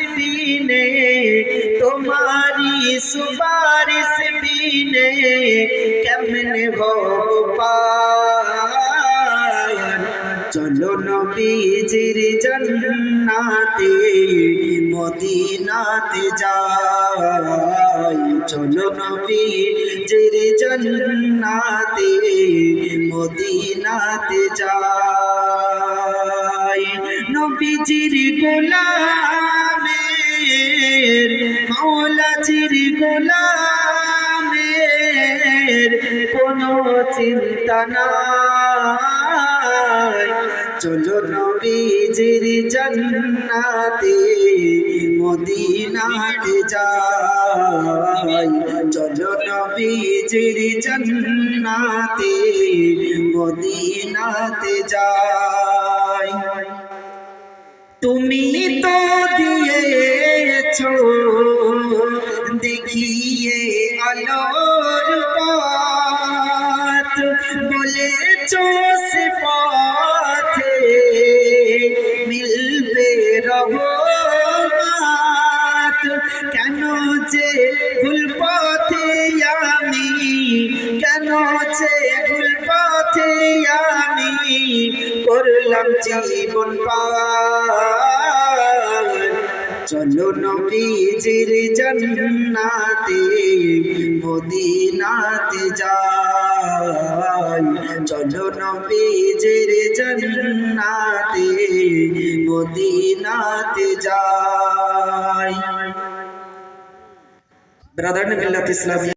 बिने तुम्हारी सुपारिश बिने केमने हो पार चलो नबीजिर जन्नाते मदीनाते जाई चलो नबीजिर जन्नाते मदीनाते जाई नबीजिर গোলামের মাওলাজির গোলামের কোনো চিন্তা নাই চলো নবীজির জান্নাতে মদিনাতে যাই চলো নবীজির জান্নাতে মদিনাতে যাই তুমি তো দিয়েছো দেখিয়ে আলোর পথ বলেছো সে পথে মিলবে রহমত কেন যে ভুল পথে আমি কেন যে ভুল পথে আমি করলাম জীবন পার চলো নবীজির জান্নাতে মদিনাতে যাই চলো নবীজির জান্নাতে মদিনাতে যাই। ব্রাদার মিল্লাত ইসলামিয়া।